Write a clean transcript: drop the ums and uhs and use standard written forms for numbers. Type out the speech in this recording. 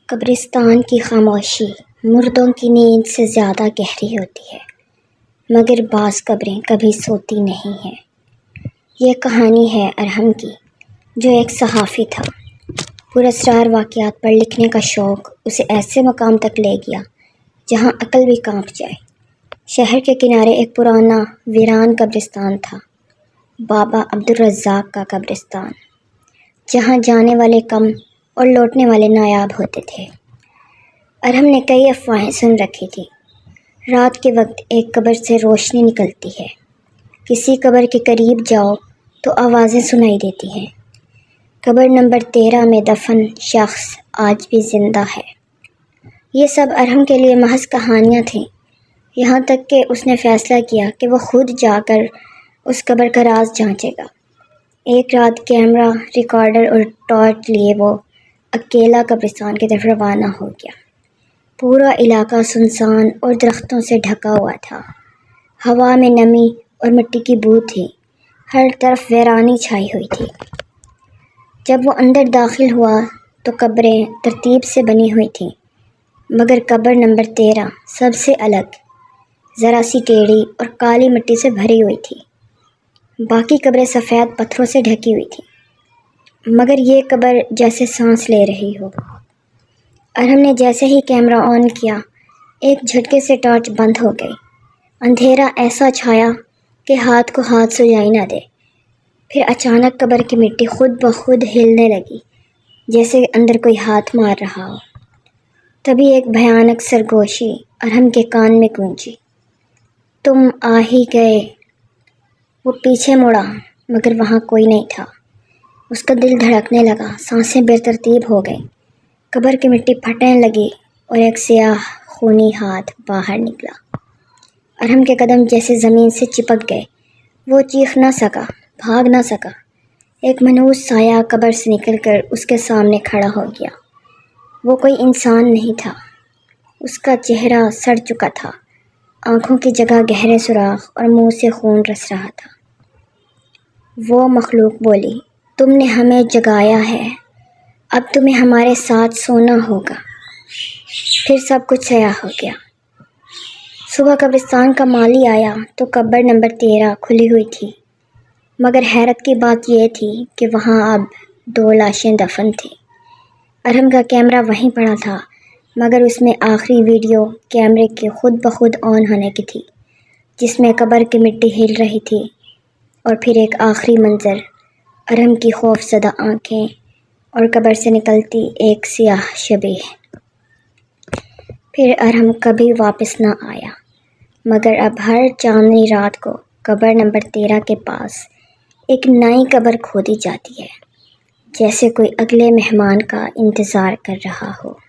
قبرستان کی خاموشی مردوں کی نیند سے زیادہ گہری ہوتی ہے، مگر بعض قبریں کبھی سوتی نہیں ہیں۔ یہ کہانی ہے ارحم کی، جو ایک صحافی تھا۔ پراسرار واقعات پر لکھنے کا شوق اسے ایسے مقام تک لے گیا جہاں عقل بھی کانپ جائے۔ شہر کے کنارے ایک پرانا ویران قبرستان تھا، بابا عبدالرزاق کا قبرستان، جہاں جانے والے کم اور لوٹنے والے نایاب ہوتے تھے۔ ارحم نے کئی افواہیں سن رکھی تھی۔ رات کے وقت ایک قبر سے روشنی نکلتی ہے، کسی قبر کے قریب جاؤ تو آوازیں سنائی دیتی ہیں۔ قبر نمبر 13 میں دفن شخص آج بھی زندہ ہے۔ یہ سب ارحم کے لیے محض کہانیاں تھیں، یہاں تک کہ اس نے فیصلہ کیا کہ وہ خود جا کر اس قبر کا راز جانچے گا۔ ایک رات کیمرہ، ریکارڈر اور ٹارچ لیے وہ اکیلا قبرستان کی طرف روانہ ہو گیا۔ پورا علاقہ سنسان اور درختوں سے ڈھکا ہوا تھا۔ ہوا میں نمی اور مٹی کی بو تھی، ہر طرف ویرانی چھائی ہوئی تھی۔ جب وہ اندر داخل ہوا تو قبریں ترتیب سے بنی ہوئی تھیں، مگر قبر نمبر 13 سب سے الگ، ذرا سی ٹیڑھی اور کالی مٹی سے بھری ہوئی تھی۔ باقی قبریں سفید پتھروں سے ڈھکی ہوئی تھیں، مگر یہ قبر جیسے سانس لے رہی ہو۔ ارحم نے جیسے ہی کیمرہ آن کیا، ایک جھٹکے سے ٹارچ بند ہو گئی۔ اندھیرا ایسا چھایا کہ ہاتھ کو ہاتھ سجائی نہ دے۔ پھر اچانک قبر کی مٹی خود بخود ہلنے لگی، جیسے اندر کوئی ہاتھ مار رہا ہو۔ تبھی ایک بھیانک سرگوشی ارحم کے کان میں گونجی، "تم آ ہی گئے۔" وہ پیچھے مڑا، مگر وہاں کوئی نہیں تھا۔ اس کا دل دھڑکنے لگا، سانسیں بے ترتیب ہو گئیں۔ قبر کی مٹی پھٹنے لگی اور ایک سیاہ خونی ہاتھ باہر نکلا۔ ارحم کے قدم جیسے زمین سے چپک گئے۔ وہ چیخ نہ سکا، بھاگ نہ سکا۔ ایک منحوس سایہ قبر سے نکل کر اس کے سامنے کھڑا ہو گیا۔ وہ کوئی انسان نہیں تھا، اس کا چہرہ سڑ چکا تھا، آنکھوں کی جگہ گہرے سوراخ اور منہ سے خون رس رہا تھا۔ وہ مخلوق بولی، "تم نے ہمیں جگایا ہے، اب تمہیں ہمارے ساتھ سونا ہوگا۔" پھر سب کچھ سیاہ ہو گیا۔ صبح قبرستان کا مالی آیا تو قبر نمبر 13 کھلی ہوئی تھی، مگر حیرت کی بات یہ تھی کہ وہاں اب 2 لاشیں دفن تھیں۔ ارحم کا کیمرہ وہیں پڑا تھا، مگر اس میں آخری ویڈیو کیمرے کے خود بخود آن ہونے کی تھی، جس میں قبر کی مٹی ہل رہی تھی، اور پھر ایک آخری منظر، ارحم کی خوف زدہ آنکھیں اور قبر سے نکلتی ایک سیاہ شبیہ۔ پھر ارحم کبھی واپس نہ آیا، مگر اب ہر چاندنی رات کو قبر نمبر 13 کے پاس ایک نئی قبر کھودی جاتی ہے، جیسے کوئی اگلے مہمان کا انتظار کر رہا ہو۔